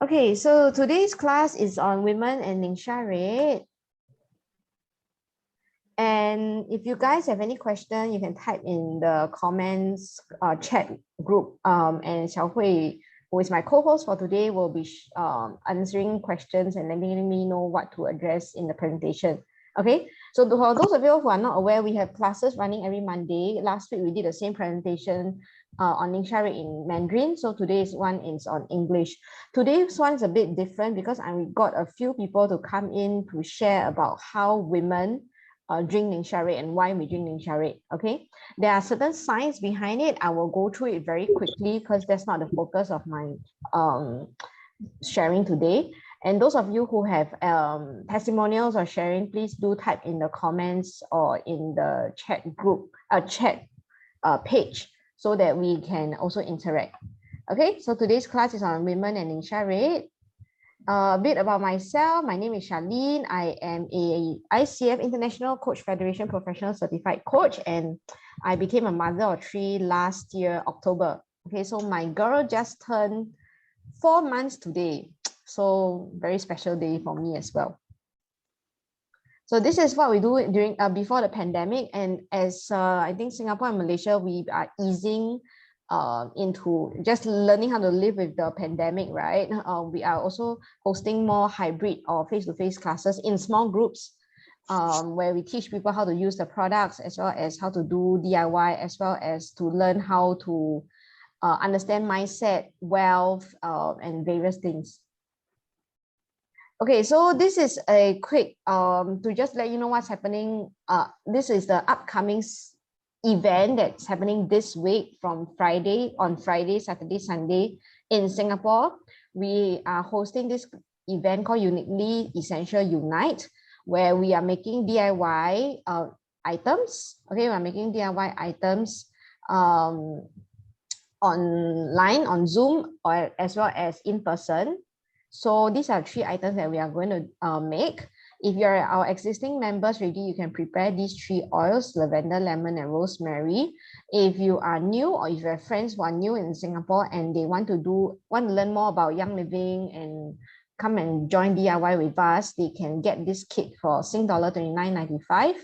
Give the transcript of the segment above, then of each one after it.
Okay, so today's class is on women and NingXia Red. And if you guys have any question, you can type in the comments chat group. And Xiaohui, who is my co-host for today, will be answering questions and letting me know what to address in the presentation. Okay, so for those of you who are not aware, we have classes running every Monday. Last week we did the same presentation on NingXia Red in Mandarin. So today's one is on English. Today's one is a bit different because I got a few people to come in to share about how women drink NingXia Red and why we drink NingXia Red. Okay, there are certain science behind it. I will go through it very quickly because that's not the focus of my sharing today. And those of you who have testimonials or sharing, please do type in the comments or in the chat group, page, so that we can also interact. Okay, so today's class is on women and NingXia Red. A bit about myself. My name is Charlene. I am a ICF International Coach Federation Professional Certified Coach, and I became a mother of 3 last year, October. Okay, so my girl just turned 4 months today. So very special day for me as well. So this is what we do during before the pandemic, and as I think Singapore and Malaysia, we are easing into just learning how to live with the pandemic, right? We are also hosting more hybrid or face-to-face classes in small groups, where we teach people how to use the products as well as how to do DIY, as well as to learn how to understand mindset, wealth, and various things. Okay, so this is a quick to just let you know what's happening. This is the upcoming event that's happening this week from Friday, Saturday, Sunday in Singapore. We are hosting this event called Uniquely Essential Unite, where we are making DIY items. Okay, we're making DIY items online, on Zoom, or as well as in person. So these are 3 items that we are going to make. If you're our existing members already, you can prepare these 3 oils: lavender, lemon, and rosemary. If you are new, or if you have friends who are new in Singapore and they want to learn more about Young Living and come and join DIY with us, they can get this kit for $29.95.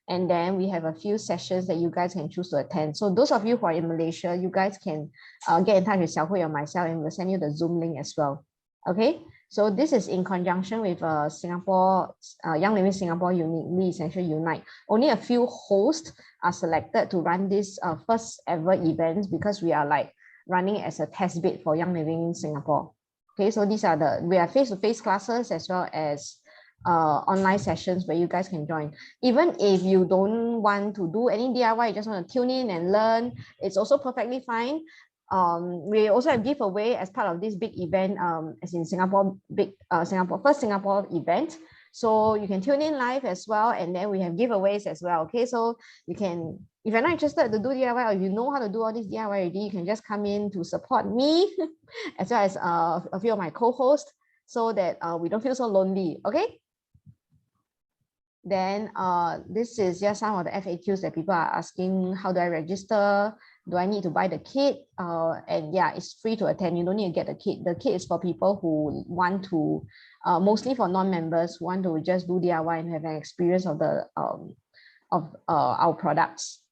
And then we have a few sessions that you guys can choose to attend. So those of you who are in Malaysia, you guys can get in touch with Xiaohui or myself, and we'll send you the Zoom link as well. Okay, so this is in conjunction with Singapore, Young Living Singapore Uniquely Essential Unite. Only a few hosts are selected to run this first ever event, because we are like running as a test bed for Young Living Singapore. Okay, so these are we are face-to-face classes as well as online sessions where you guys can join. Even if you don't want to do any DIY, you just want to tune in and learn, it's also perfectly fine. We also have giveaway as part of this big event, as in Singapore, first Singapore event. So you can tune in live as well, and then we have giveaways as well. Okay, so you can, if you're not interested to do DIY, or if you know how to do all this DIY already, you can just come in to support me as well as a few of my co-hosts, so that we don't feel so lonely. Okay, then this is just some of the FAQs that people are asking. How do I register? Do I need to buy the kit? And yeah, it's free to attend. You don't need to get the kit. The kit is for people who want to, mostly for non-members who want to just do DIY and have an experience of the our products.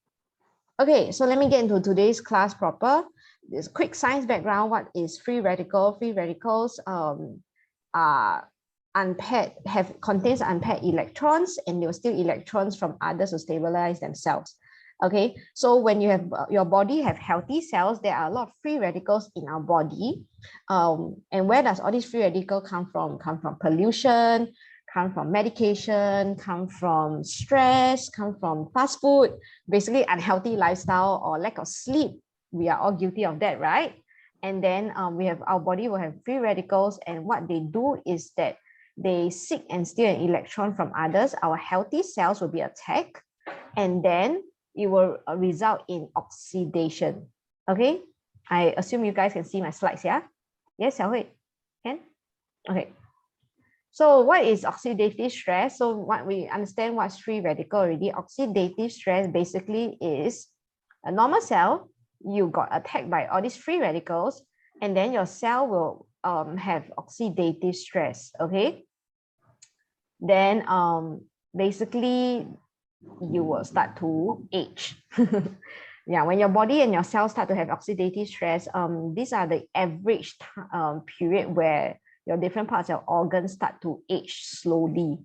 Okay, so let me get into today's class proper. This quick science background. What is free radical? Free radicals are contains unpaired electrons, and they will steal electrons from others to stabilize themselves. Okay, so when you have your body have healthy cells, there are a lot of free radicals in our body. And where does all these free radicals come from? Come from pollution, come from medication, come from stress, come from fast food, basically unhealthy lifestyle or lack of sleep. We are all guilty of that, right? And then we have, our body will have free radicals, and what they do is that they seek and steal an electron from others. Our healthy cells will be attacked, and then it will result in oxidation. Okay, I assume you guys can see my slides, yeah? Yes, Xiaohui? Can? Okay. So what is oxidative stress? So what we understand what's free radical already. Oxidative stress basically is a normal cell, you got attacked by all these free radicals, and then your cell will have oxidative stress, okay, then basically you will start to age. Yeah, when your body and your cells start to have oxidative stress, these are the average period where your different parts of organs start to age slowly.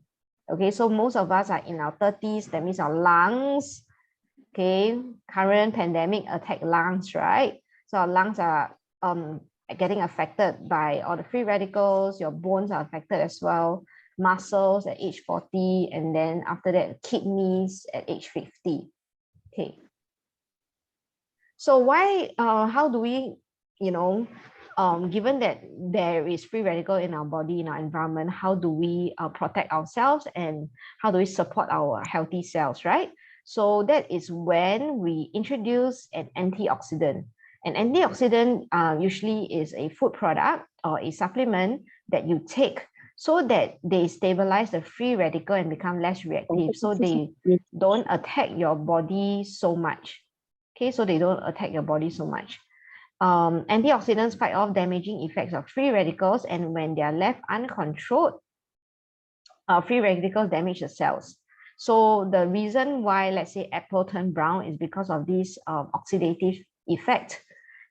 Okay, so most of us are in our 30s. That means our lungs, okay, current pandemic attack lungs, right? So our lungs are getting affected by all the free radicals. Your bones are affected as well. Muscles at age 40, and then after that, kidneys at age 50. Okay. So why, how do we, given that there is free radical in our body, in our environment, how do we protect ourselves and how do we support our healthy cells, right? So that is when we introduce an antioxidant. An antioxidant usually is a food product or a supplement that you take so that they stabilize the free radical and become less reactive, so they don't attack your body so much. Okay, so they don't attack your body so much. Antioxidants fight off damaging effects of free radicals, and when they are left uncontrolled, free radicals damage the cells. So the reason why, let's say, apple turn brown is because of this oxidative effect.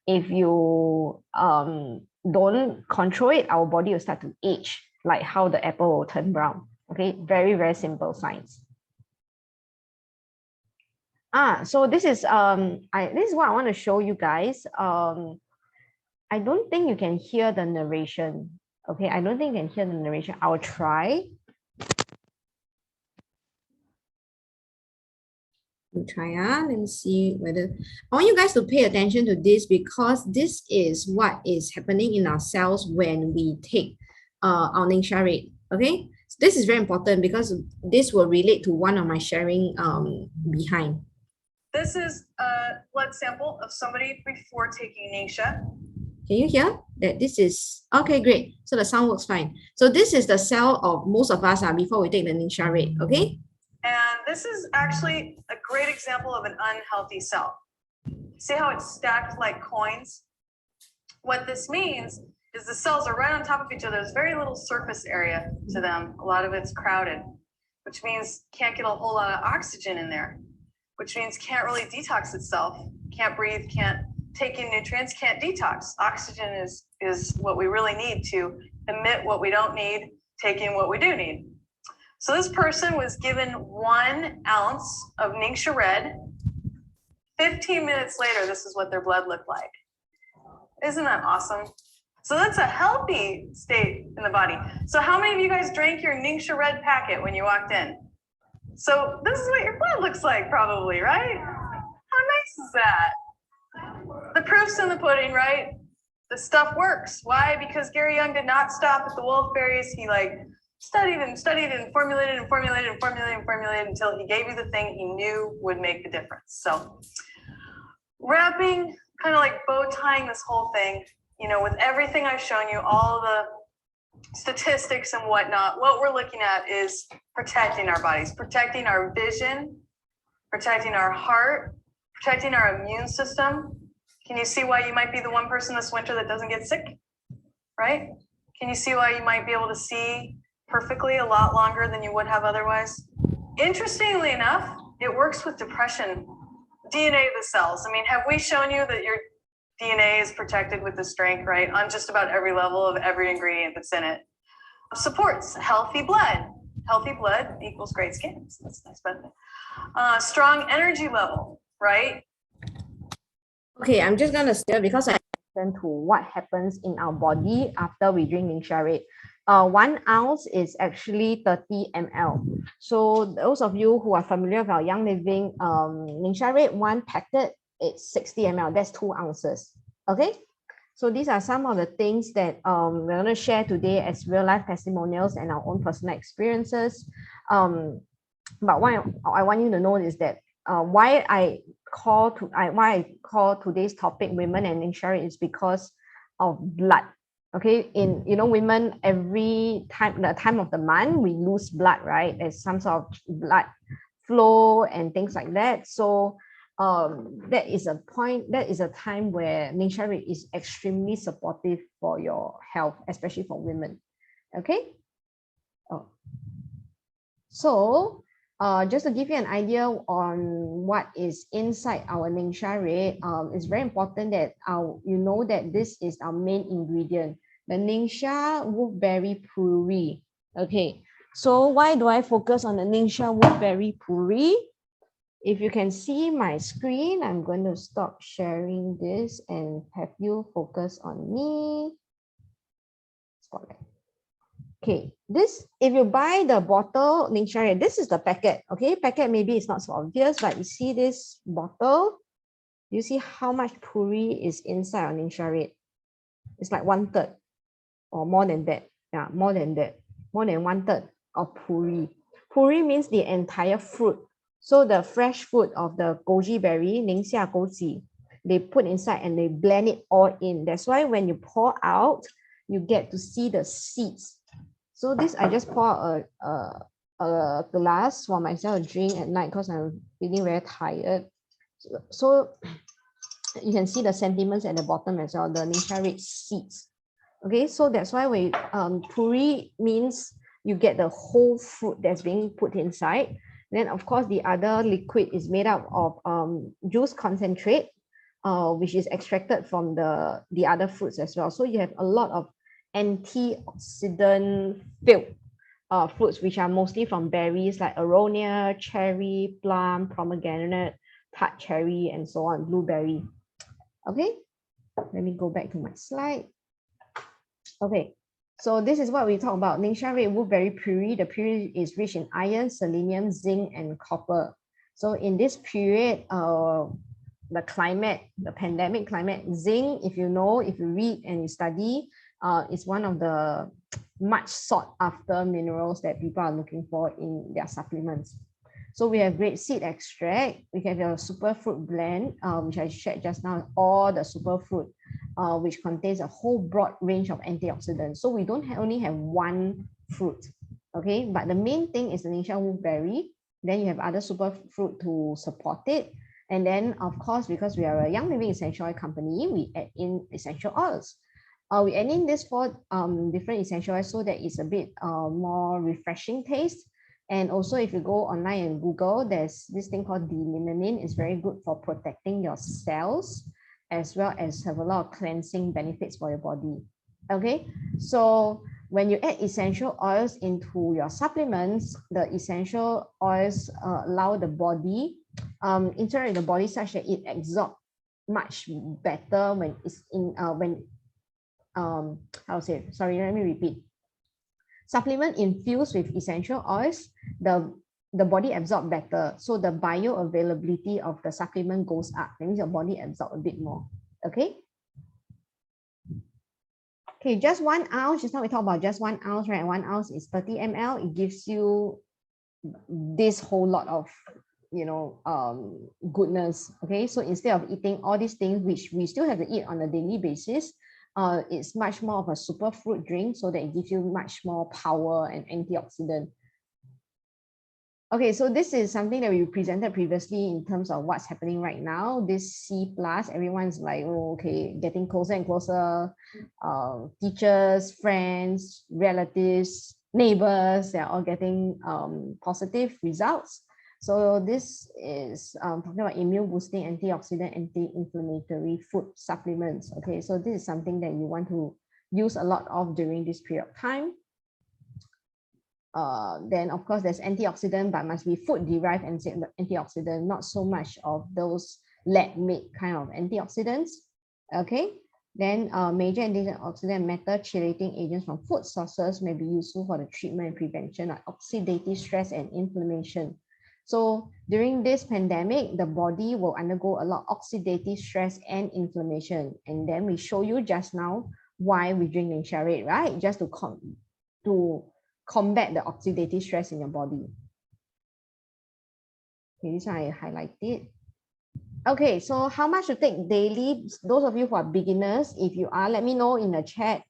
If you don't control it, our body will start to age, like how the apple will turn brown. Okay, very, very simple science. So this is this is what I want to show you guys. I don't think you can hear the narration. Okay, I don't think you can hear the narration. I'll try. Let me see whether I want you guys to pay attention to this, because this is what is happening in our cells when we take our NingXia Red. Okay, so this is very important because this will relate to one of my sharing behind. This is a blood sample of somebody before taking NingXia. Can you hear that? This is okay, great. So the sound works fine. So this is the cell of most of us before we take the NingXia Red. Okay. And this is actually a great example of an unhealthy cell. See how it's stacked like coins? What this means is the cells are right on top of each other. There's very little surface area to them. A lot of it's crowded, which means can't get a whole lot of oxygen in there, which means can't really detox itself, can't breathe, can't take in nutrients, can't detox. Oxygen is what we really need to emit what we don't need, take in what we do need. So this person was given 1 ounce of NingXia Red. 15 minutes later, this is what their blood looked like. Isn't that awesome? So that's a healthy state in the body. So how many of you guys drank your NingXia Red packet when you walked in? So this is what your blood looks like probably, right? How nice is that? The proof's in the pudding, right? The stuff works. Why? Because Gary Young did not stop at the wolf berries. He studied and formulated and formulated and formulated and formulated until he gave you the thing he knew would make the difference. So wrapping, kind of like bow tying this whole thing, with everything I've shown you, all the statistics and whatnot, what we're looking at is protecting our bodies, protecting our vision, protecting our heart, protecting our immune system. Can you see why you might be the one person this winter that doesn't get sick, right? Can you see why you might be able to see perfectly a lot longer than you would have otherwise? Interestingly enough, it works with depression, DNA of the cells. I mean, have we shown you that your DNA is protected with the strength, right? On just about every level of every ingredient that's in it. Supports healthy blood. Healthy blood equals great skin. So that's a nice benefit. Strong energy level, right? Okay, I'm just gonna stay because I To what happens in our body after we drink NingXia Red. 1 ounce is actually 30 ml. So those of you who are familiar with our Young Living NingXia Red, 1 packet, it's 60 ml. That's 2 ounces. Okay. So these are some of the things that we're going to share today as real life testimonials and our own personal experiences. But what I want you to know is that why I call today's topic women and NingXia Red is because of blood. Okay, in women, the time of the month we lose blood, right? There's some sort of blood flow and things like that. So that is a point, that is a time where NingXia Red is extremely supportive for your health, especially for women. Okay. Oh. So just to give you an idea on what is inside our NingXia Red, it's very important that you know that this is our main ingredient, the NingXia Wolfberry Puree. Okay, so why do I focus on the NingXia Wolfberry Puree? If you can see my screen, I'm going to stop sharing this and have you focus on me. Spotlight. Okay, this, if you buy the bottle, NingXia Red, this is the packet. Okay, packet maybe it's not so obvious, but you see this bottle, you see how much puree is inside of NingXia Red. It's like 1/3 or more than that. Yeah, more than that, more than 1/3 of puree. Puree means the entire fruit. So the fresh fruit of the goji berry, NingXia goji, they put inside and they blend it all in. That's why when you pour out, you get to see the seeds. So this, I just pour a glass for myself to drink at night because I'm feeling very tired. So you can see the sentiments at the bottom as well, the NingXia Red seeds. Okay, so that's why we puree means you get the whole fruit that's being put inside. Then of course the other liquid is made up of juice concentrate, which is extracted from the other fruits as well. So you have a lot of antioxidant filled fruits, which are mostly from berries like aronia, cherry, plum, pomegranate, tart cherry, and so on, blueberry. Okay, let me go back to my slide. Okay, so this is what we talk about. NingXia Red Wolfberry Puree. The puree is rich in iron, selenium, zinc, and copper. So in this period, the climate, the pandemic climate, zinc, if you know, if you read and you study, is one of the much sought after minerals that people are looking for in their supplements. So we have grapeseed extract, we have your superfruit blend, which I shared just now, all the superfruit, which contains a whole broad range of antioxidants. So we don't only have one fruit, okay? But the main thing is the NingXia Wolfberry. Then you have other superfruit to support it. And then, of course, because we are a Young Living Essential Oil company, we add in essential oils. We add in this 4 different essential oils so that it's a bit more refreshing taste. And also, if you go online and Google, there's this thing called D-limonene. It's very good for protecting your cells, as well as have a lot of cleansing benefits for your body. Okay, so when you add essential oils into your supplements, the essential oils allow the body, interact with the body such that it absorbs much better when it's in, how to say, sorry, let me repeat. Supplement infused with essential oils, the body absorbs better. So the bioavailability of the supplement goes up. That means your body absorbs a bit more. Okay. Okay, just 1 ounce. Just now we talked about just 1 ounce, right? 1 ounce is 30 ml. It gives you this whole lot of, you know, goodness. Okay, so instead of eating all these things, which we still have to eat on a daily basis, it's much more of a superfruit drink so that it gives you much more power and antioxidant. Okay, so this is something that we presented previously in terms of what's happening right now. This C+, everyone's like, oh, okay, getting closer and closer. Teachers, friends, relatives, neighbors, they're all getting positive results. So this is talking about immune boosting, antioxidant, anti-inflammatory food supplements. Okay, so this is something that you want to use a lot of during this period of time. Then of course there's antioxidant, but must be food derived antioxidant, not so much of those lab-made kind of antioxidants. Okay, then major antioxidant metal chelating agents from food sources may be useful for the treatment and prevention of oxidative stress and inflammation. So during this pandemic, the body will undergo a lot of oxidative stress and inflammation. And then we show you just now why we drink NingXia Red, right? Just to combat the oxidative stress in your body. Okay, this one I highlighted. Okay, so how much to take daily? Those of you who are beginners, if you are, let me know in the chat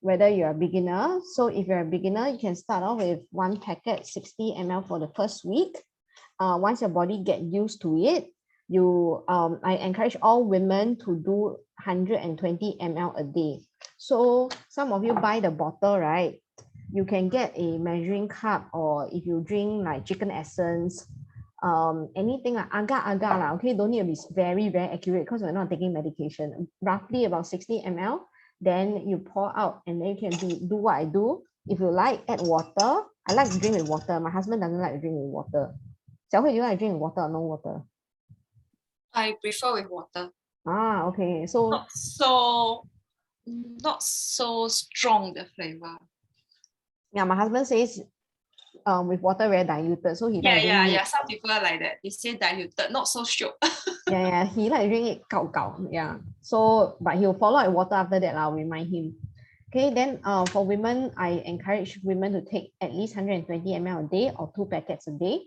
whether you're a beginner. So if you're a beginner, you can start off with 1 packet, 60 ml for the first week. Once your body get used to it, I encourage all women to do 120 ml a day. So some of you buy the bottle, right? You can get a measuring cup, or if you drink like chicken essence, anything like agar lah, okay, don't need to be very, very accurate because we're not taking medication. Roughly about 60 ml, then you pour out, and then you can do what I do. If you like, add water. I like to drink with water. My husband doesn't like to drink with water. Xiaohui, do you like to drink with water or no water? I prefer with water. Ah, okay. So Not so strong the flavor. yeah, my husband says with water very diluted. So he like Yeah. Some people are like that. They say diluted, not so sure. yeah, he like drink it gao. Yeah. So but he'll follow with water after that. I'll remind him. Okay, then for women, I encourage women to take at least 120 ml a day or 2 packets a day.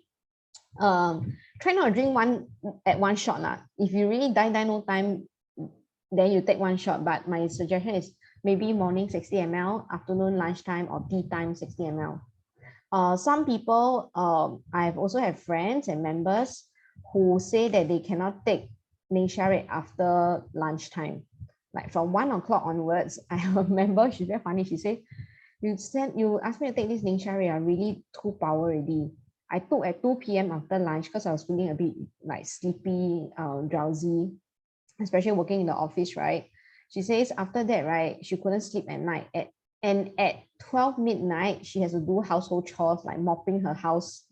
Try not to drink one at one shot lah. If you really die no time, then you take one shot. But my suggestion is maybe morning 60 ml, afternoon, lunchtime, or tea time 60 ml. Some people, I've also have friends and members who say that they cannot take NingXia Red after lunchtime. Like from 1 o'clock onwards, I have a member, she's very funny. She said, you asked me to take this NingXia Red, really too power already. I took at 2 p.m. after lunch because I was feeling a bit like sleepy, drowsy, especially working in the office, right? She says after that, right, she couldn't sleep at night. At 12 midnight, she has to do household chores like mopping her house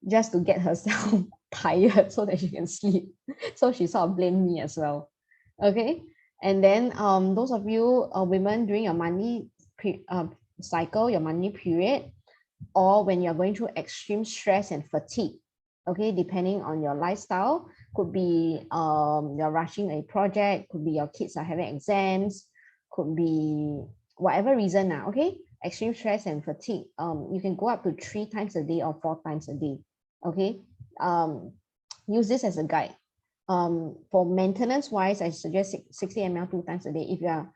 just to get herself tired so that she can sleep. So she sort of blamed me as well. Okay. And then those of you women during your monthly cycle, your monthly period, or when you're going through extreme stress and fatigue, okay, depending on your lifestyle, could be you're rushing a project, could be your kids are having exams, could be whatever reason now, okay, extreme stress and fatigue, you can go up to 3 times a day or 4 times a day, okay. Use this as a guide. For maintenance wise, I suggest 60 ml 2 times a day. If you are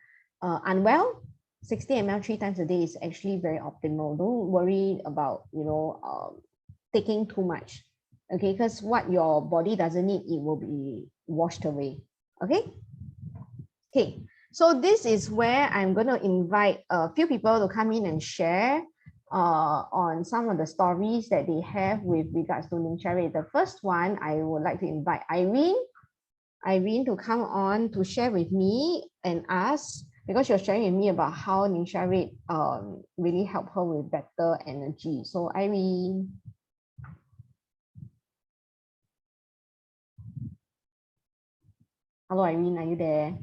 unwell, 60 ml 3 times a day is actually very optimal. Don't worry about taking too much, okay, because what your body doesn't need, it will be washed away. Okay. So this is where I'm going to invite a few people to come in and share on some of the stories that they have with regards to NingXia Red. The first one, I would like to invite Irene to come on to share with me and us, because she was sharing with me about how NingXia Red really helped her with better energy. So Irene. Hello Irene, are you there?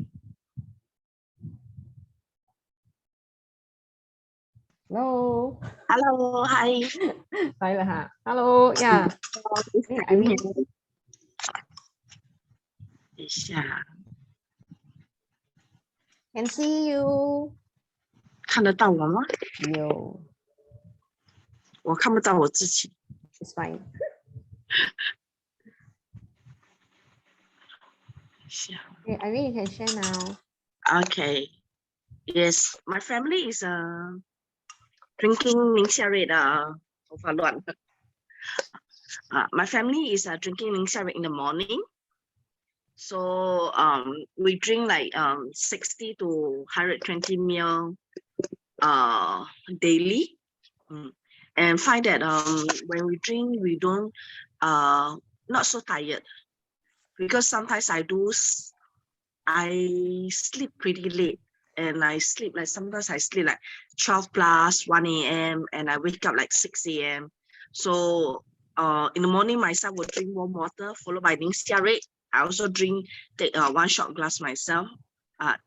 Hello. Hello, hi. Hello, yeah. Irene. Can see you. 看得到我吗？有。我看不到我自己。It's fine. Okay, Irene, you can share now. Okay. Yes, my family is drinking NingXia Red. My family is drinking NingXia Red in the morning. So we drink like 60 to 120 ml daily, and find that when we drink, we don't not so tired, because sometimes I sleep pretty late, and I sleep like sometimes I sleep like 12 plus 1 a.m. and I wake up like 6 a.m. So in the morning myself will drink warm water followed by NingXia Red. I also take 1 shot glass myself.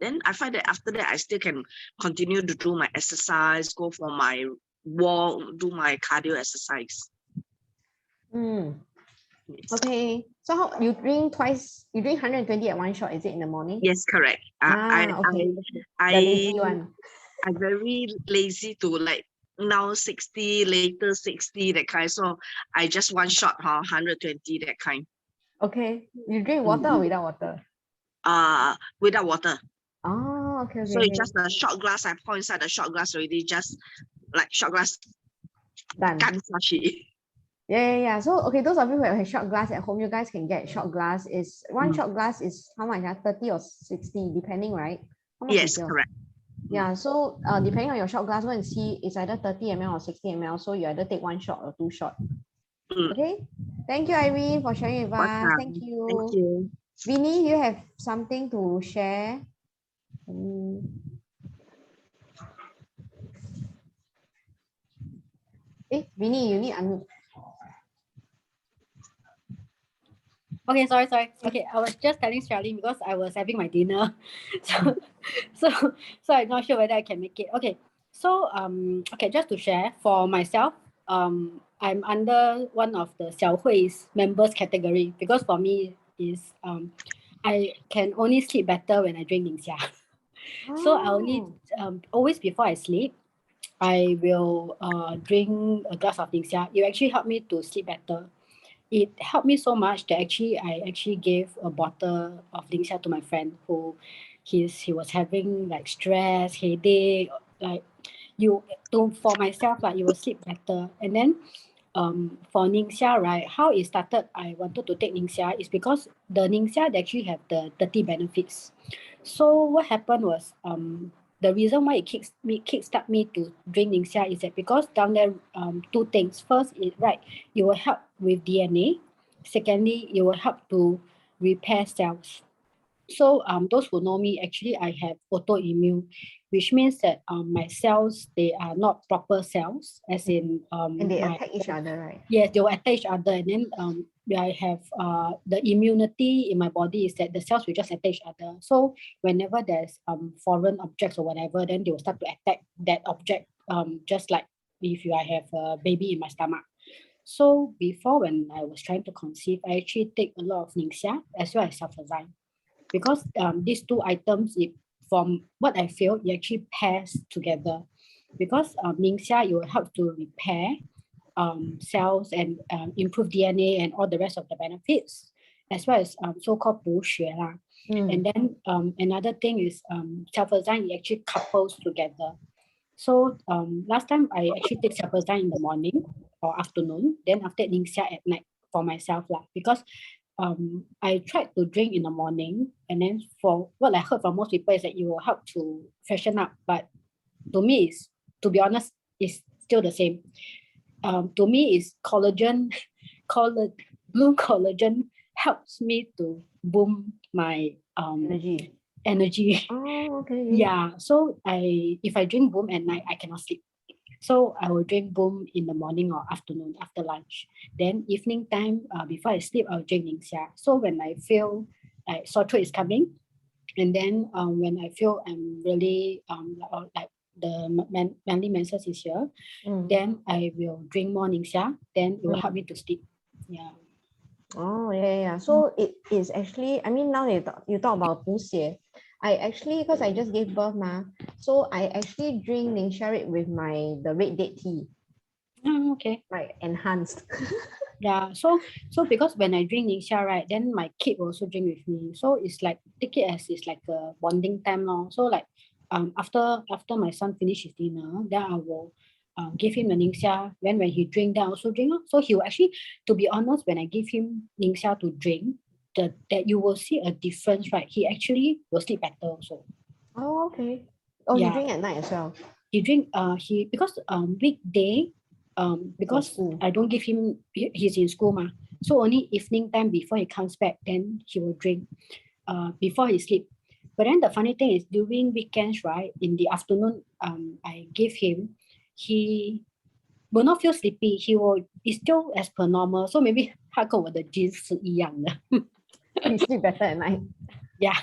Then I find that after that I still can continue to do my exercise, go for my walk, do my cardio exercise. Yes. Okay, so how you drink twice? You drink 120 at 1 shot, is it in the morning? Yes, correct. Okay. I'm very lazy to like now 60, later 60, that kind. So I just 1 shot, 120, that kind. Okay, you drink water or without water? Without water. Oh, okay. So it's just a shot glass. I pour inside the shot glass already, just like shot glass. Done. Yeah. So okay, those of you who have a shot glass at home, you guys can get shot glass. Is one shot glass is how much? 30 or 60, depending, right? How much is Yes, yours? correct. Yeah, so depending on your shot glass, go and see it's either 30 ml or 60 ml. So you either take one shot or two shot. Mm. Okay. Thank you, Irene, for sharing with us. Thank Welcome. you. Thank you. Vinny, you have something to share? Vinny, you need unmute. Okay, sorry. Okay, I was just telling Charlene because I was having my dinner. So, so, so I'm not sure whether I can make it. Okay, so okay, just to share for myself, I'm under one of the Xiao Hui's members category because for me is I can only sleep better when I drink NingXia. So I only always before I sleep, I will drink a glass of NingXia. It actually helped me to sleep better. It helped me so much that I actually gave a bottle of NingXia to my friend who he was having like stress, headache, like for myself, like you will sleep better. And then for NingXia, right, how it started, I wanted to take NingXia is because the NingXia they actually have the 30 benefits. So what happened was the reason why it kickstart me to drink NingXia is that because down there two things. First, it will help with DNA. Secondly, it will help to repair cells. So those who know me, actually I have autoimmune, which means that my cells, they are not proper cells, as in And they attack each other, right? yes, they will attack each other, and then I have the immunity in my body is that the cells will just attack each other. So whenever there's foreign objects or whatever, then they will start to attack that object, just like if I have a baby in my stomach. So before, when I was trying to conceive, I actually take a lot of NingXia as well as sulfaxime, because these two items, from what I feel, it actually pairs together. Because NingXia, it will help to repair cells and improve DNA and all the rest of the benefits, as well as so-called 补血啦. And then another thing is sulfaxime, it actually couples together. So last time I actually take sulfaxime in the morning or afternoon, then after NingXia at night for myself lah, because I tried to drink in the morning, and then for what I heard from most people is that it will help to freshen up, but to me, to be honest, it's still the same. To me, is collagen, blue collagen helps me to boom my energy. Oh, okay. Yeah, so if I drink boom at night, I cannot sleep. So I will drink boom in the morning or afternoon after lunch. Then evening time, before I sleep, I'll drink NingXia. So when I feel like sore throat is coming, and then when I feel I'm really like the monthly menses is here, then I will drink more NingXia. Then it will help me to sleep. Yeah. Oh, yeah. So it is actually, I mean, now you talk about 补血. I actually, because I just gave birth, so I actually drink NingXia Red with the red date tea. Oh, okay. Like enhanced. Yeah, so because when I drink NingXia, right, then my kid will also drink with me. So it's like, take it as it's like a bonding time long. So like after my son finish his dinner, then I will give him the NingXia. When he drink, then I also drink. So he will actually, to be honest, when I give him NingXia to drink, that you will see a difference, right? He actually will sleep better also. Oh, okay. Oh, yeah. He drink at night as well. He drink because weekday, because I don't give him, he's in school so only evening time before he comes back, then he will drink before he sleep. But then the funny thing is, during weekends, right, in the afternoon, I give him, he will not feel sleepy. He's still as per normal. So maybe 他跟我的 genes 是一样的。 He sleep better at night. Yeah.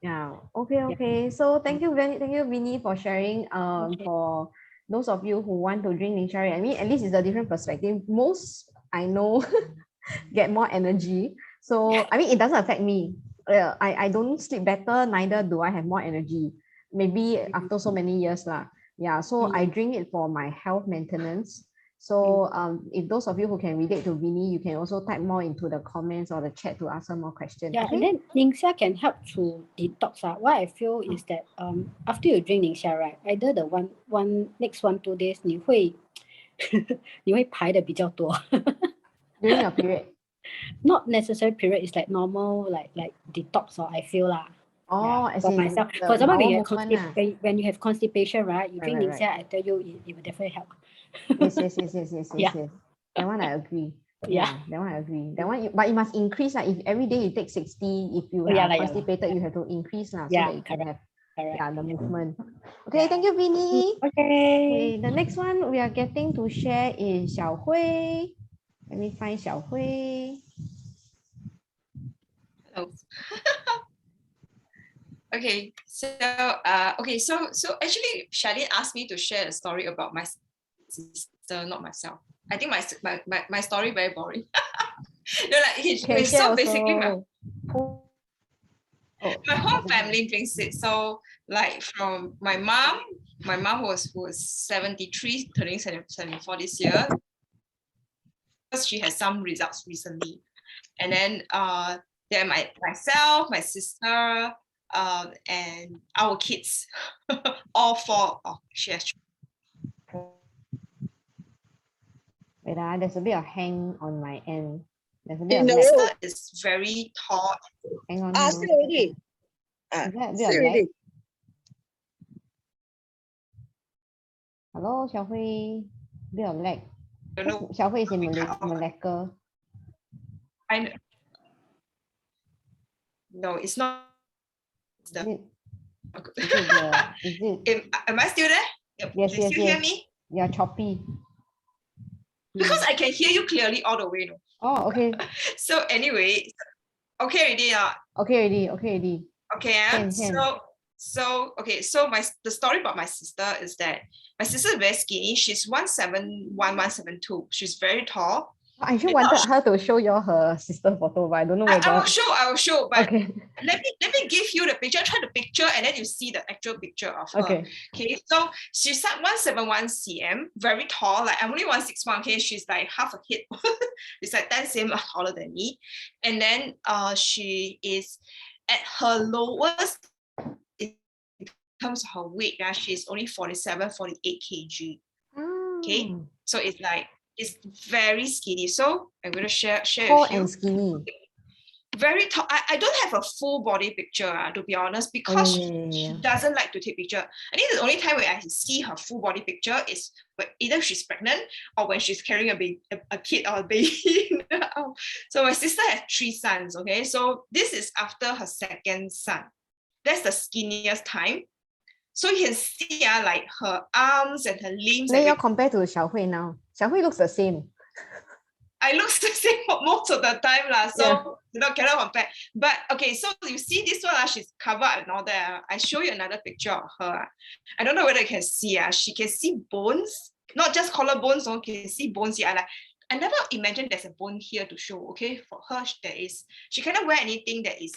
Yeah. Okay. So thank you, Vinny, for sharing. Okay. For those of you who want to drink NingXia Red, I mean, at least it's a different perspective. Most I know get more energy. So I mean, it doesn't affect me. I don't sleep better. Neither do I have more energy. Maybe after so many years lah. Yeah. So I drink it for my health maintenance. So if those of you who can relate to Vinny, you can also type more into the comments or the chat to ask her more questions. Yeah, okay? and then NingXia can help to detox. What I feel is that after you drink NingXia, right, either the next 1-2 days 你会排的比较多。During your period. Not necessary period, it's like normal, like detox, or I feel lah. Oh, as For in myself. the For example, when bowel you have movement. when you have constipation, right? You Right, drink right, NingXia, I tell you, it will definitely help. Yes. Yeah. That one I agree. Yeah. That one I agree. That one, but it must increase. Like if every day you take 60, if you Oh, yeah are lah, yeah lah. constipated, you have to increase so Yeah, that you can have correct. the movement. Okay, Yeah. thank you, Vinny. Okay. Okay, the next one we are getting to share is Xiao Hui. Let me find Xiao Hui. Hello. Okay, so so actually Charlene asked me to share a story about my sister, not myself. I think my story very boring. No, like Can share so basically also. my whole family drinks it. So like from my mom was 73, turning 74 this year. She has some results recently. And then myself, my sister, and our kids, all four. Oh, she has. Wait, there's a bit of hang on my end. There's a bit In of the lag. road. Is very tall. Hang on. Say already. Is that a bit Say of lag? already. Hello, Xiao Hui. Bit of lag. I don't know. Xiao Hui is in We cut off. Malacca. No, it's not. Is it Am I still there? Yes, Do you still hear yes. me? Yeah, choppy. Because I can hear you clearly all the way. No. Oh, okay. So anyway, okay already. Okay already. Okay. Can. So the story about my sister is that my sister is very skinny. She's 171, 172. She's very tall. I actually wanted her to show you her sister photo, but I don't know whether. I will show. But Okay. let me give you the picture. Try the picture, and then you see the actual picture of her. Okay. So she's at 171 cm, very tall. Like I'm only 161. Okay, she's like half a hit. It's like 10 cm taller than me. And then she is at her lowest in terms of her weight. She's only 47, 48 kg. Okay, so it's like it's very skinny. So I'm going to share Tall with you. and skinny. Very tall. I don't have a full body picture, to be honest, because she doesn't like to take picture. I think the only time where I see her full body picture is when either she's pregnant or when she's carrying a kid or a baby. So my sister has 3 sons. Okay, so this is after her second son. That's the skinniest time. So you can see like her arms and her limbs. Then you compare to Xiao Hui now. Xiao Hui looks the same. I look the same most of the time. So cannot compare. But okay, so you see this one, she's covered and all that. I show you another picture of her. I don't know whether you can see. She can see bones, not just collarbones, you can see bones here. I never imagined there's a bone here to show. Okay, for her, there is. She cannot wear anything that is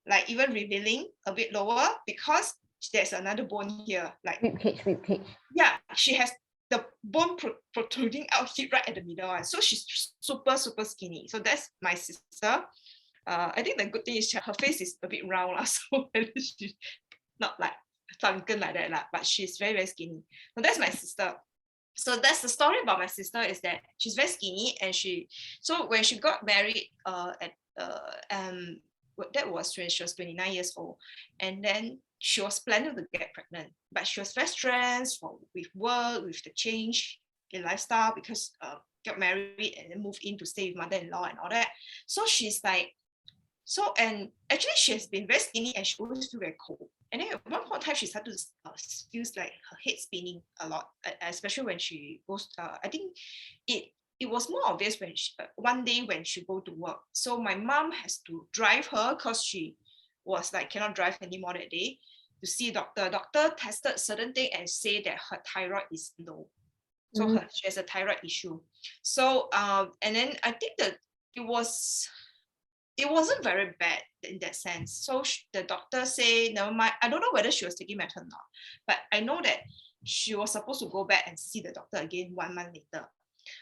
like even revealing a bit lower because there's another bone here. Like rib cage. Yeah, she has the bone protruding out here right at the middle. So she's super skinny. So that's my sister. I think the good thing is her face is a bit round, so she's not like sunken like that, but she's very skinny. So that's my sister. So that's the story about my sister, is that she's very skinny, and so when she got married that was when she was 29 years old, and then she was planning to get pregnant, but she was very stressed with work, with the change in lifestyle, because got married and then moved in to stay with mother-in-law and all that. So she's like, and actually she has been very skinny and she always feel very cold. And then at one point in time, she started to feel like her head spinning a lot, especially when she goes, I think it was more obvious when one day when she go to work. So my mom has to drive her because she was like cannot drive anymore that day, to see a doctor. Doctor tested certain thing and say that her thyroid is low. So she has a thyroid issue. So and then I think that it wasn't very bad in that sense. So the doctor say, never mind. I don't know whether she was taking medicine or not, but I know that she was supposed to go back and see the doctor again 1 month later.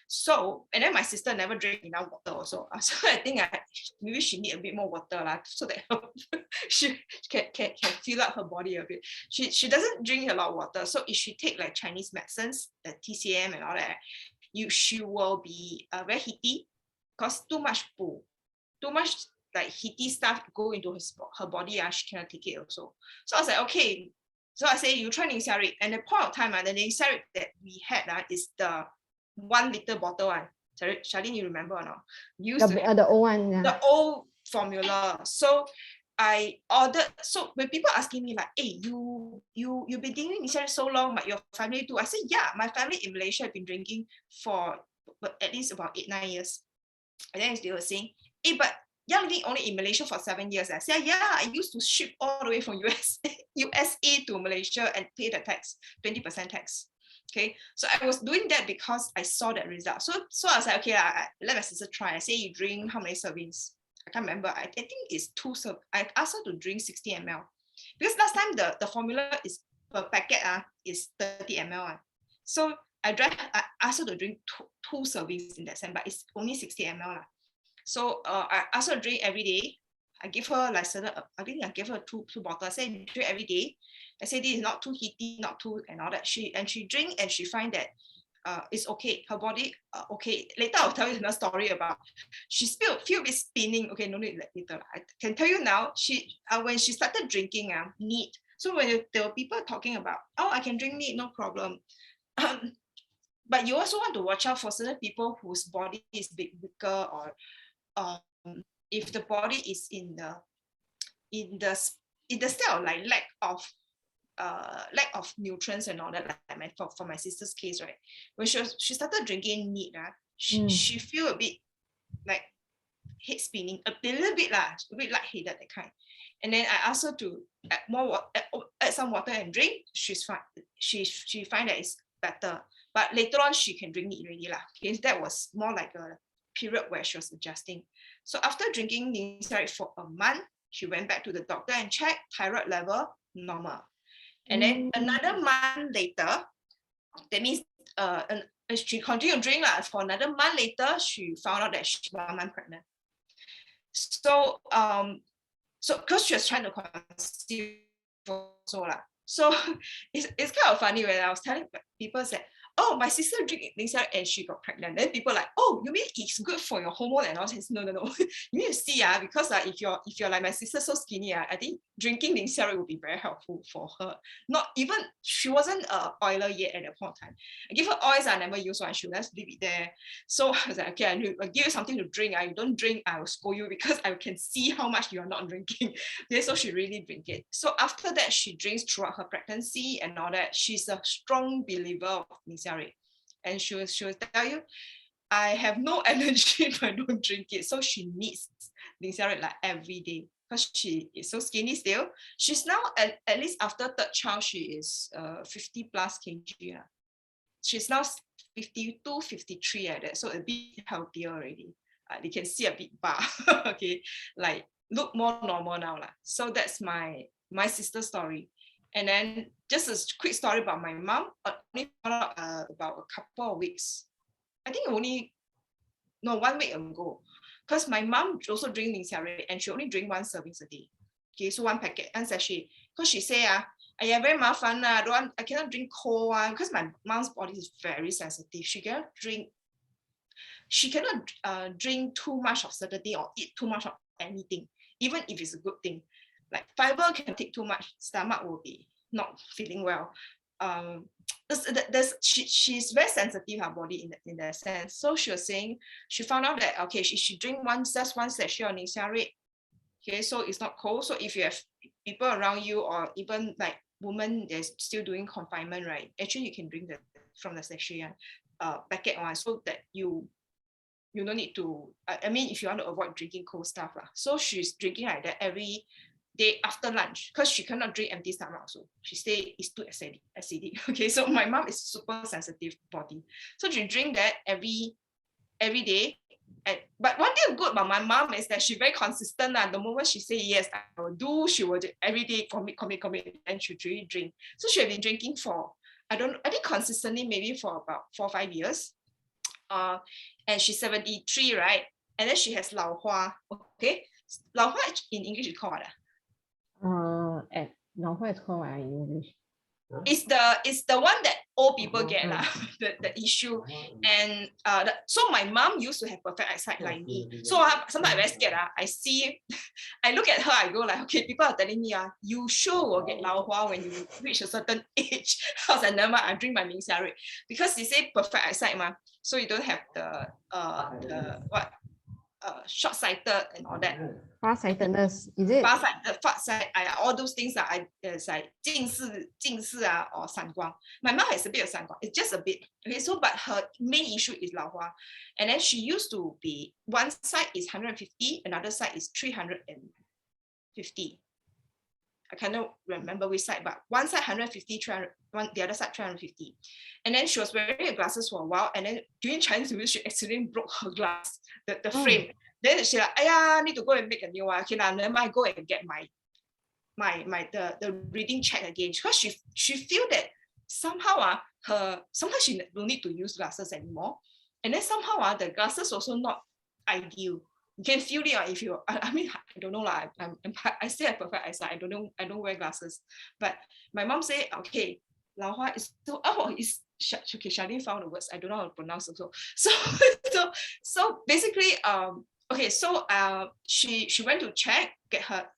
So, and then my sister never drank enough water also. So I think maybe she need a bit more water so that she can fill up her body a bit. She doesn't drink a lot of water. So if she take like Chinese medicines, the TCM and all that, she will be very heaty. because too much poo, too much like heaty stuff go into her body. She cannot take it also. So I was like, okay. So I say, you try NingXia Red. And the point of time, the NingXia Red that we had is the 1 liter bottle one. Charlene, you remember or not? The old one. Yeah. The old formula. So I ordered. So when people asking me like, hey, you've been drinking NingXia Red so long, but your family too. I said, yeah, my family in Malaysia have been drinking for at least about 8-9 years. And then they were saying, hey, but Yang Ling only in Malaysia for 7 years. I said, yeah, I used to ship all the way from USA to Malaysia and pay the tax, 20% tax. Okay, so I was doing that because I saw that result. So I was like, okay, I let my sister try. I say, you drink how many servings? I can't remember. I think it's 2 servings. I asked her to drink 60 ml. Because last time the formula is per packet is 30 ml. So I asked her to drink 2 servings in that sense, but it's only 60 ml. So I asked her to drink every day. I give her like I think I gave her two bottles. I said, drink every day. I said, this is not too heaty, not too and all that. She drink and she find that it's okay. Her body okay. Later I'll tell you another story about she feel a bit spinning. Okay, no need later. I can tell you now. She when she started drinking neat. So when there were people talking about, oh, I can drink neat, no problem. But you also want to watch out for certain people whose body is weaker, or if the body is in the state of like lack of nutrients and all that, like for my sister's case, right? When she started drinking neat, she feel a bit like head spinning, a little bit lightheaded, that kind. And then I asked her to add some water and drink. She's fine. She find that it's better. But later on, she can drink it already lah. Okay, that was more like a period where she was adjusting. So after drinking NingXia Red for a month, she went back to the doctor and checked thyroid level normal. And then another month later, that means she continued to drink for another month later, she found out that she's 1 month pregnant. So because she was trying to conceive also lah. So it's kind of funny when I was telling people that, oh, my sister drank NingXia and she got pregnant. Then people like, oh, you mean it's good for your hormone and all this? No. You need to see because if you're like my sister, so skinny, I think drinking NingXia would be very helpful for her. Not even, she wasn't oiler yet at that point of time. I give her oils I never use, so I should just leave it there. So I was like, okay, I'll give you something to drink. You don't drink, I will scold you because I can see how much you are not drinking. Okay, so she really drink it. So after that, she drinks throughout her pregnancy and all that. She's a strong believer of NingXia Red. And she will tell you, I have no energy if I don't drink it. So she needs NingXia Red like every day because she is so skinny still. She's now, at least after 3rd child, she is 50 plus kg. She's now 52, 53 like that. So a bit healthier already. You can see a bit bar. Okay, like look more normal now. So that's my sister's story. And then just a quick story about my mom. Only found out about a couple of weeks. I think 1 week ago. Because my mom also drinks NingXia Red and she only drinks 1 serving a day. Okay, so 1 packet, 1 sachet. Because she say, very mafan, I cannot drink cold one because my mom's body is very sensitive. She cannot drink too much of certain thing or eat too much of anything, even if it's a good thing. Like fiber can take too much, stomach will be not feeling well. She's very sensitive, her body in that sense. So she was saying she found out that okay, she drink just 1 sachet of NingXia Red. Okay, so it's not cold. So if you have people around you or even like women that's still doing confinement, right? Actually, you can drink from the sachet packet one, so that you don't need to. I mean, if you want to avoid drinking cold stuff lah. So she's drinking like that every day after lunch because she cannot drink empty stomach also. She say it's too acidic. Okay, so my mom is super sensitive body, so she drink that every day. But one thing good about my mom is that she's very consistent. The moment she say yes, I will do, she will every day commit, and she really drink. So she has been drinking for I think consistently maybe for about 4 or 5 years. And she's 73, right? And then she has 老花. Okay, 老花in English is called what? 老花is called what in English? It's the one that old people get the issue. And so my mom used to have perfect eyesight like me. So sometimes I'm very scared. I see, I look at her, I go like, okay, people are telling me, you sure will get lao hua when you reach a certain age. I was like, never mind, I drink my NingXia Red. Because they say perfect eyesight, so you don't have the short-sighted and all that. Far-sightedness, is it? Far-sight, all those things are it's like 近视 or 散光. My mom has a bit of 散光, it's just a bit. Okay, so but her main issue is lao hua. And then she used to be, one side is 150, another side is 350. I cannot remember which side, but one side 150, 300, the other side 350. And then she was wearing her glasses for a while, and then during Chinese New Year, she accidentally broke her glass, the frame. Then she like, I need to go and make a new one. Okay, now then I go and get the reading check again, because she feel that somehow she don't need to use glasses anymore, and then somehow the glasses also not ideal. You can feel it if you. I mean, I don't know lah. I still have perfect eyesight. I don't wear glasses. But my mom say, okay, lao hua is so. Oh, it's okay. Charlene found the words. I don't know how to pronounce it. So basically, okay. So she went to check, get her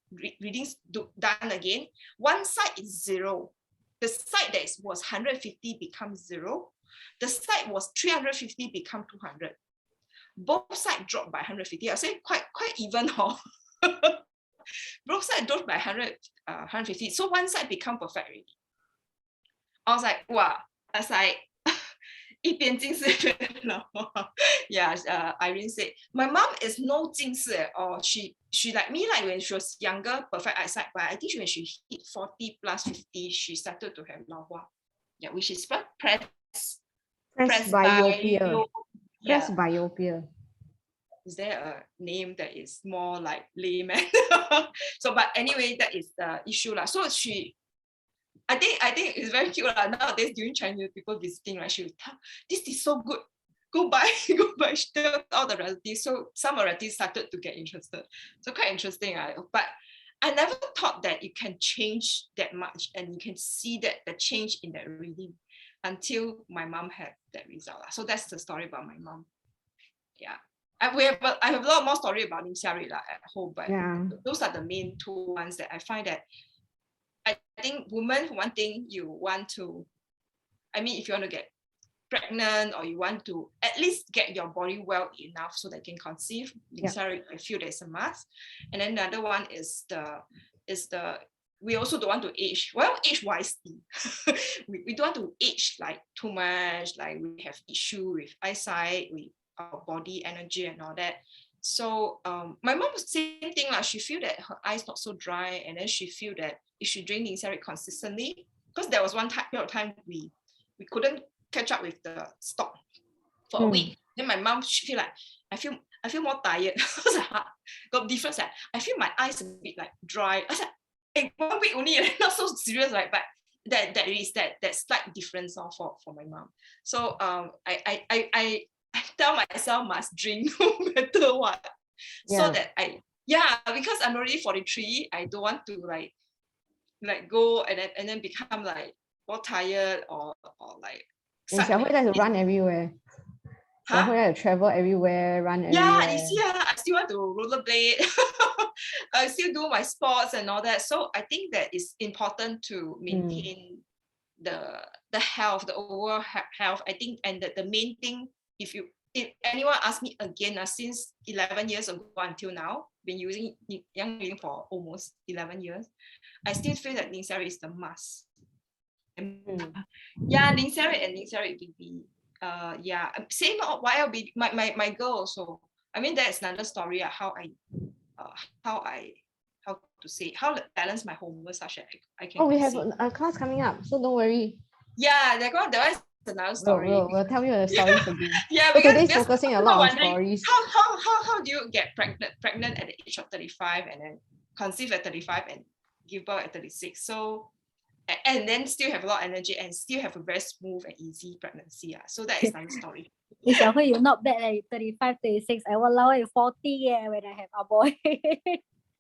readings done again. One side is 0. The side that was 150 becomes 0. The side was 350 become 200. Both sides dropped by 150. I say quite even. Both sides dropped by 150. So one side become perfect already. I was like, wow. I was like, 一边近视 yeah, Irene said, my mom is no 近视 or she like me, like when she was younger, perfect eyesight, but I think when she hit 40 plus 50, she started to have lao hua. Yeah, which is presbyopia. Yeah. Presbyopia. Is there a name that is more like layman? So, but anyway, that is the issue lah. So I think it's very cute lah. Nowadays during Chinese people visiting, right, she would tell, this is so good. Go buy. She tell all the relatives. So some relatives started to get interested. So quite interesting. But I never thought that you can change that much and you can see that the change in that reading until my mom had that result. So that's the story about my mom. Yeah. I have a lot more story about NingXia Red at home, but those are the main two ones that I find that I think women, one thing you want to, I mean, if you want to get pregnant or you want to at least get your body well enough so that you can conceive, NingXia Red, I feel there's a must. And then the other one is we also don't want to age wisely. we don't want to age like too much, like we have issue with eyesight, with our body energy and all that. So my mom was the same thing, like she feel that her eyes not so dry, and then she feel that if she drink NingXia Red consistently, because there was one period of time we couldn't catch up with the stock for a week. Then my mom, she feel like I feel more tired. I was like, got difference. Like, I feel my eyes a bit like dry. I was like, hey, 1 week only, not so serious, right? But that is that slight difference for my mom. So I tell myself must drink no matter what. So that because I'm already 43, I don't want to like go and then become like more tired or like. Xiaohui like to run everywhere. Xiaohui like to travel everywhere, run everywhere. Yeah, you see, I still want to rollerblade. I still do my sports and all that. So I think that it's important to maintain the health, the overall health. I think, and the main thing, if anyone asks me again, since 11 years ago until now, been using Yang Ling for almost 11 years, I still feel that NingXia Red is the must. Yeah, NingXia Red and NingXia Red BB. Same YLB, my girl also. I mean, that's another story. How to balance my homework such that I can. Oh, we have a class coming up, so don't worry. Yeah, that one is another story. We'll tell you the stories again. Yeah, so today's focusing a lot on stories. How do you get pregnant at the age of 35 and then conceive at 35 and give birth at 36? So and then still have a lot of energy and still have a very smooth and easy pregnancy. So that is another story. Xiaohui, you're not bad at 35, 36. I was 40 when I have a boy.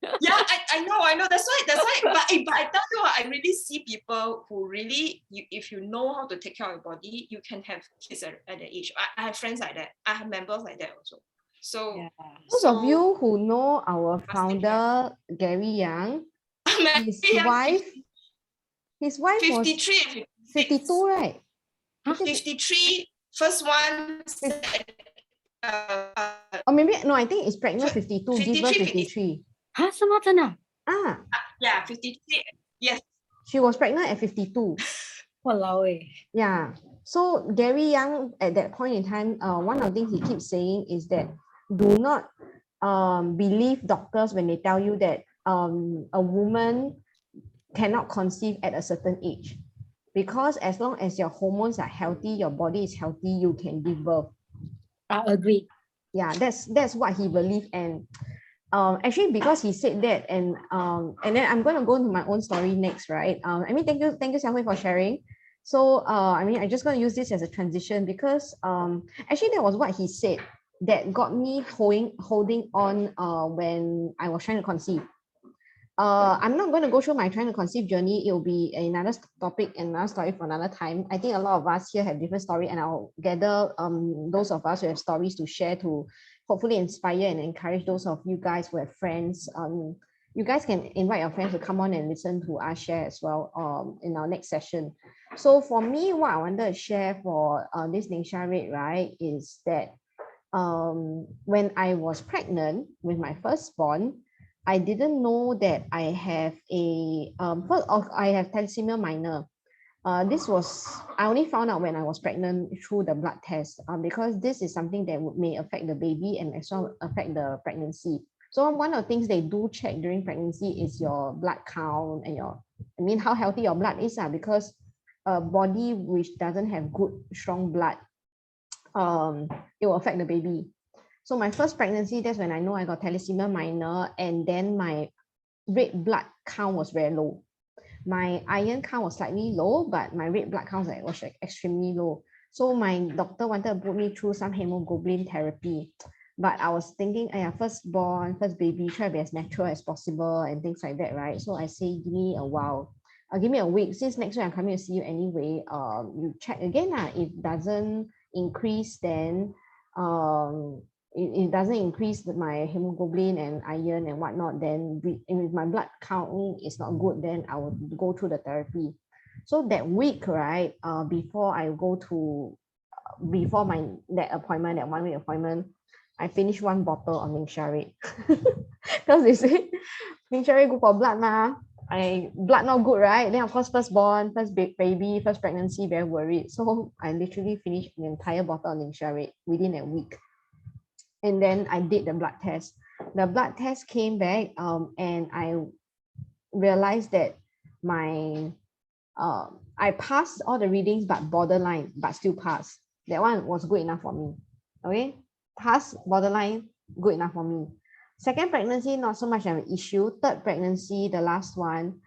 Yeah, I know. That's why. But I tell you what, I really see people who really, if you know how to take care of your body, you can have kids at the age. I have friends like that. I have members like that also. So, Yeah. Those of you who know our must take care. founder, Gary Young, his Maybe I'm wife was 53 and 52, right? Huh? 53. First one, Or maybe, no, I think it's pregnant 52, give birth 53, 53. 哈，什么真的？ Ah, yeah, 53. Yes. she was pregnant at 52. walao eh. Yeah. So Gary Young at that point in time, one of the things he keeps saying is that do not believe doctors when they tell you that a woman cannot conceive at a certain age. Because as long as your hormones are healthy, your body is healthy, you can give birth. I agree. Yeah, that's what he believed. And actually, because he said that, and then I'm going to go into my own story next, right? I mean, thank you, Xiang Hui, for sharing. So I mean, I'm just going to use this as a transition because actually that was what he said that got me holding on when I was trying to conceive. I'm not going to go through my trying to conceive journey. It will be another topic and another story for another time. I think a lot of us here have different story, and I'll gather those of us who have stories to share to hopefully inspire and encourage those of you guys who have friends. You guys can invite your friends to come on and listen to us share as well in our next session. So for me, what I wanted to share for this NingXia Red, right, is that when I was pregnant with my firstborn, I didn't know that I have a first of I have thalassemia minor. This was I only found out when I was pregnant through the blood test because this is something that may affect the baby and as well affect the pregnancy. So one of the things they do check during pregnancy is your blood count and how healthy your blood is because a body which doesn't have good strong blood, it will affect the baby. So my first pregnancy, that's when I know I got thalassemia minor, and then my red blood count was very low. My iron count was slightly low, but my red blood count was extremely low. So my doctor wanted to put me through some hemoglobin therapy. But I was thinking, first baby, try to be as natural as possible and things like that, right? So I say, give me a while. Give me a week. Since next week I'm coming to see you anyway, you check again. If it doesn't increase, then it doesn't increase my hemoglobin and iron and whatnot, then if my blood count is not good, then I will go through the therapy. So that week, right, before I go to before that 1 week appointment, I finished 1 bottle of NingXia Red because they say NingXia Red good for blood ma. Blood not good, right? Then of course firstborn, first baby, first pregnancy, very worried. So I literally finished the entire bottle of NingXia Red within a week. And then I did the blood test. The blood test came back and I realized that I passed all the readings but borderline, but still passed. That one was good enough for me. Okay, pass, borderline, good enough for me. Second pregnancy, not so much of an issue. Third pregnancy, the last one,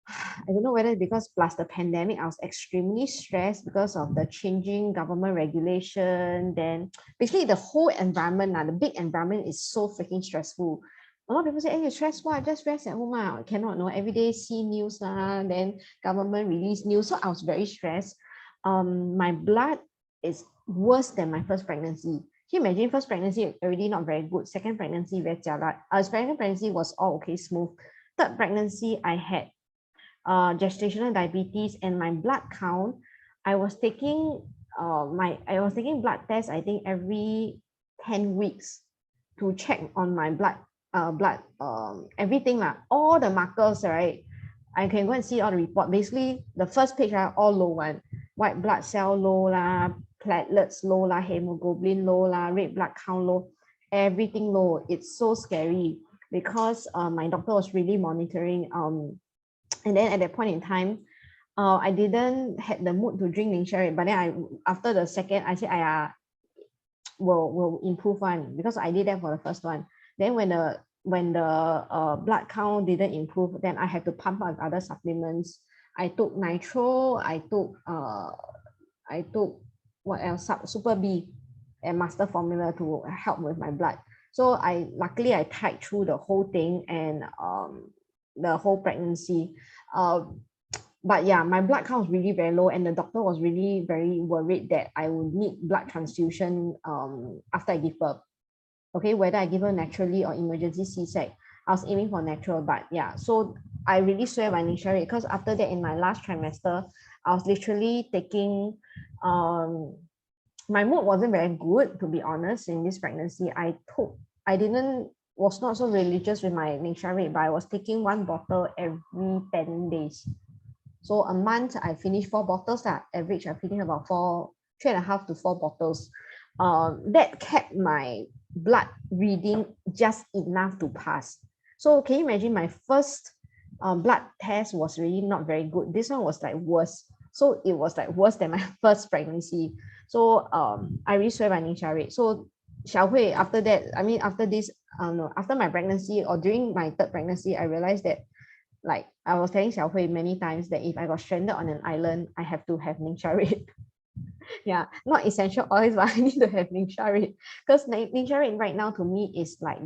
I don't know whether because plus the pandemic, I was extremely stressed because of the changing government regulation. Then basically the whole environment, the big environment is so freaking stressful. A lot of people say, hey, you're stressed, why? Just rest at home. I cannot know. Every day see news, then government release news. So I was very stressed. My blood is worse than my first pregnancy. Can you imagine first pregnancy already not very good. Second pregnancy, very jialat. Second pregnancy was all okay, smooth. Third pregnancy, I had gestational diabetes and my blood count. I was taking blood tests, I think every 10 weeks to check on my blood everything all the markers, right? I can go and see all the report. Basically the first page are all low one. White blood cell low platelets low hemoglobin low red blood count low, everything low. It's so scary because my doctor was really monitoring and then at that point in time, I didn't have the mood to drink NingXia Red, but then after the second, I said I will improve one because I did that for the first one. Then when the blood count didn't improve, then I had to pump out other supplements. I took nitro, I took what else? Super B and master formula to help with my blood. So luckily I tied through the whole thing and the whole pregnancy. But yeah, my blood count was really very low, and the doctor was really very worried that I would need blood transfusion after I give birth. Okay, whether I give her naturally or emergency C-sec, I was aiming for natural, but yeah, so I really swear by NingXia Red, because after that in my last trimester, I was literally taking my mood wasn't very good, to be honest, in this pregnancy. Was not so religious with my NingXia Red, but I was taking 1 bottle every 10 days. So a month I finished 4 bottles that average I finished about 3.5 to 4 bottles. That kept my blood reading just enough to pass. So can you imagine, my first blood test was really not very good. This one was like worse. So it was like worse than my first pregnancy. So I really swear by NingXia Red. So Xiaohui, after that, I mean after this, no, after my pregnancy or during my 3rd pregnancy, I realized that, like I was telling Xiaohui many times, that if I got stranded on an island, I have to have NingXia Red. Yeah, not essential oils, but I need to have NingXia Red, because NingXia Red right now to me is like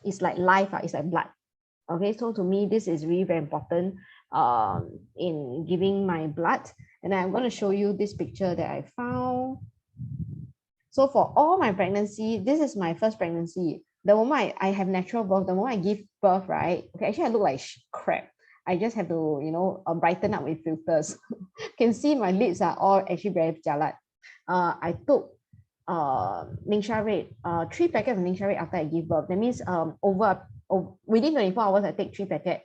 it's like life, it's like blood. Okay, so to me this is really very important in giving my blood. And I'm going to show you this picture that I found. So for all my pregnancy, this is my first pregnancy. The moment I have natural birth, the moment I give birth, right? Okay, actually I look like crap. I just have to, brighten up with filters. Can see my lids are all actually very jialat. I took NingXia Red, 3 packets of NingXia Red after I give birth. That means within 24 hours, I take 3 packets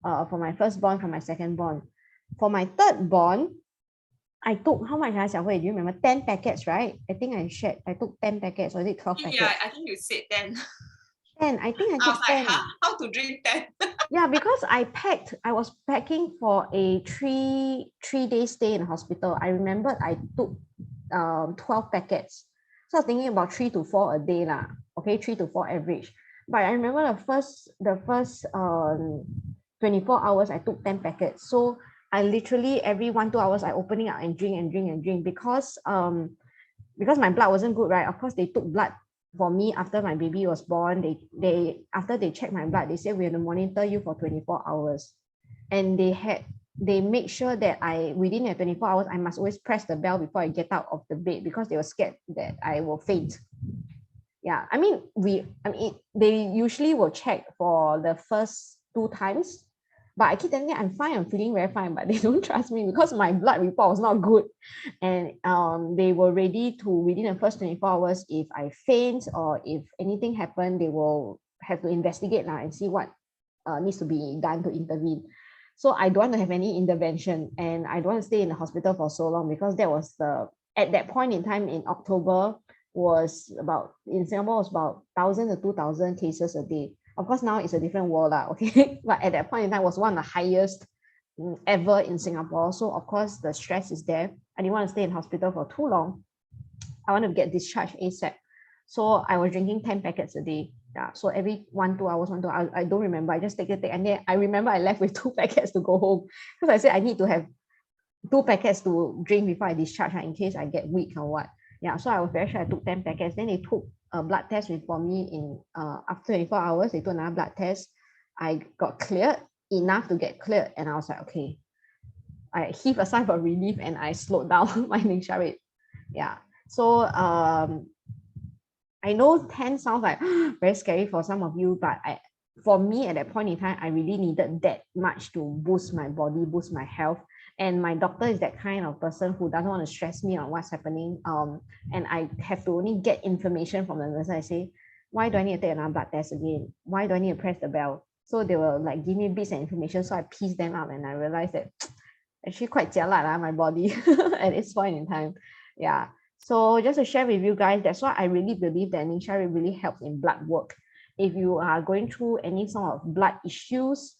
for my firstborn, for my secondborn. For my thirdborn, I took, how much, Xiaohui? Do you remember? 10 packets, right? I think I took 10 packets, or is it 12 packets? Yeah, I think you said 10. 10, I think I I took was like, 10. huh? How to drink 10? Yeah, because I was packing for a three-day stay in the hospital. I remembered I took 12 packets. So I was thinking about 3 to 4 a day lah. Okay, 3 to 4 average. But I remember the first 24 hours I took 10 packets. So I literally every 1-2 hours I opening up and drink because my blood wasn't good, right? Of course they took blood for me after my baby was born. They after they checked my blood, they said we have to monitor you for 24 hours. And they make sure that within the 24 hours, I must always press the bell before I get out of the bed, because they were scared that I will faint. Yeah, they usually will check for the first 2 times, but I keep telling them I'm fine, I'm feeling very fine, but they don't trust me because my blood report was not good. And they were ready to, within the first 24 hours, if I faint or if anything happened, they will have to investigate and see what needs to be done to intervene. So I don't want to have any intervention, and I don't want to stay in the hospital for so long, because that was at that point in time in October, in Singapore was about 1,000 to 2,000 cases a day. Of course, now it's a different world, okay? But at that point in time was one of the highest ever in Singapore. So of course the stress is there. I didn't want to stay in hospital for too long. I want to get discharged ASAP. So I was drinking 10 packets a day. Yeah. So every 1-2 hours, I don't remember. I just take. And then I remember I left with 2 packets to go home, because I said I need to have 2 packets to drink before I discharge, in case I get weak or what. Yeah. So I was very sure I took 10 packets. Then they took a blood test for me in after 24 hours. They took another blood test. I got cleared enough to get cleared, and I was like, okay. I heaved a sigh of relief and I slowed down my NingXia Red. Yeah. So I know 10 sounds like very scary for some of you, but for me at that point in time, I really needed that much to boost my body, boost my health. And my doctor is that kind of person who doesn't want to stress me on what's happening. And I have to only get information from the nurse. I say, why do I need to take another blood test again? Why do I need to press the bell? So they will like give me bits of information. So I piece them up, and I realized that actually quite jialat, my body at this point in time. Yeah. So just to share with you guys, that's why I really believe that NingXia Red really helps in blood work. If you are going through any sort of blood issues,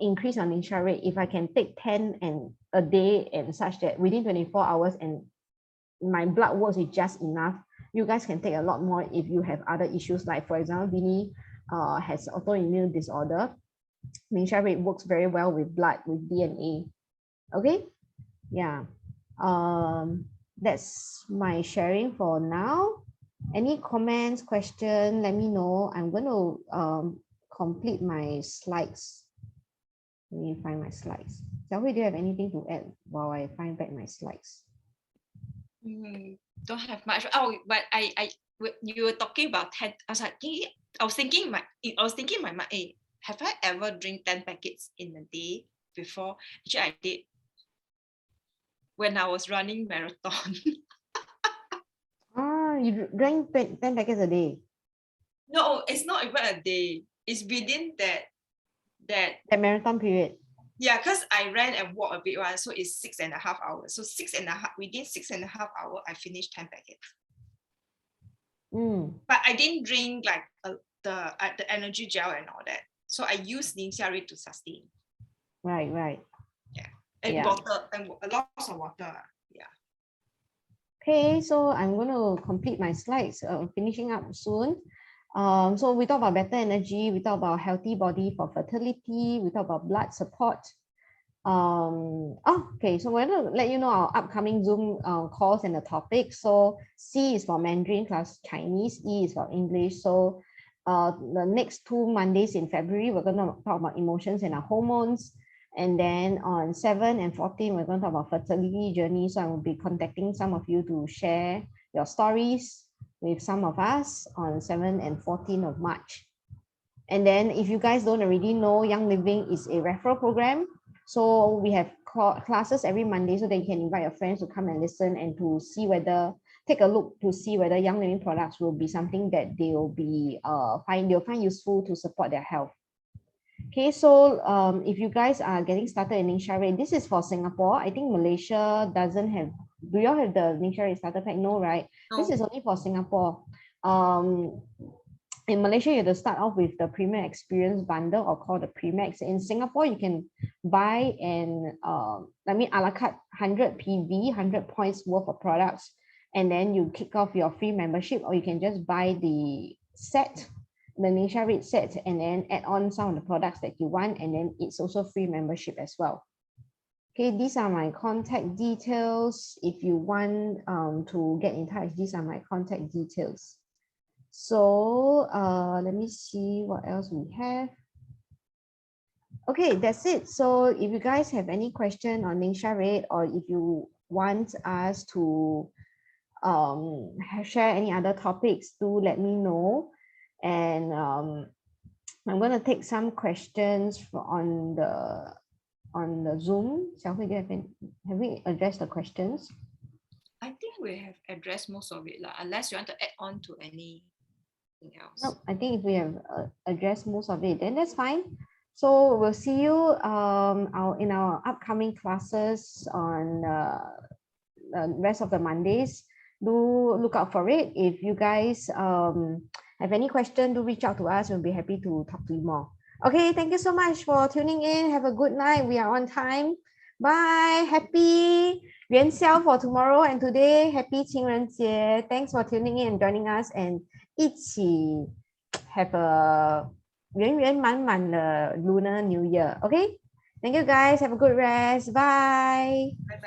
increase your NingXia Red. If I can take 10 and a day and such that within 24 hours and my blood works is just enough, you guys can take a lot more if you have other issues. Like for example, Vinny has autoimmune disorder. NingXia Red works very well with blood, with DNA. Okay. Yeah. That's my sharing for now. Any comments, question, let me know. I'm going to complete my slides. Let me find my slides. Xiaohui, do you have anything to add while I find back my slides? Don't have much. Oh, but when you were talking about 10, I was thinking in my mind, hey, have I ever drink 10 packets in a day before? Actually, I did when I was running marathon. You drank 10 packets a day? No, it's not even a day. It's within that marathon period. Yeah, because I ran and walked a bit, right? So it's 6.5 hours. So within 6.5 hours, I finished 10 packets. But I didn't drink like the energy gel and all that. So I used NingXia Red to sustain. Right. Yeah. And water and a lot of water. Yeah. Okay, so I'm going to complete my slides, finishing up soon. So we talk about better energy, we talk about healthy body for fertility, we talk about blood support. Okay, so we're going to let you know our upcoming Zoom calls and the topics. So C is for Mandarin plus Chinese, E is for English. So the next 2 Mondays in February, we're going to talk about emotions and our hormones. And then on 7 and 14, we're going to talk about fertility journey. So I will be contacting some of you to share your stories with some of us on 7 and 14 of March. And then if you guys don't already know, Young Living is a referral program. So we have classes every Monday so that you can invite your friends to come and listen and to see whether, take a look to see whether Young Living products will be something that they'll find useful to support their health. Okay, so if you guys are getting started in NingXia Red, this is for Singapore. I think Malaysia doesn't have, do you all have the NingXia Red starter pack? No, right? No. This is only for Singapore. In Malaysia, you have to start off with the Premium Experience Bundle or called the Premix. In Singapore, you can buy an, a la carte 100 PV, 100 points worth of products, and then you kick off your free membership, or you can just buy the set, the NingXia Red set, and then add on some of the products that you want, and then it's also free membership as well. Okay, these are my contact details. If you want to get in touch, these are my contact details. So let me see what else we have. Okay, that's it. So if you guys have any question on NingXia Red, or if you want us to share any other topics, do let me know. And I'm going to take some questions on the Zoom. Xiaohui, have we addressed the questions? I think we have addressed most of it, unless you want to add on to anything else. No, I think if we have addressed most of it, then that's fine. So we'll see you in our upcoming classes on the rest of the Mondays. Do look out for it. If you guys have any question, do reach out to us. We'll be happy to talk to you more. Okay, thank you so much for tuning in. Have a good night. We are on time. Bye. Happy Yuan Xiao for tomorrow and today. Happy 情人节. Thanks for tuning in and joining us, and 一起 have a 圆圆满满的 Lunar New Year. Okay? Thank you guys. Have a good rest. Bye. Bye-bye.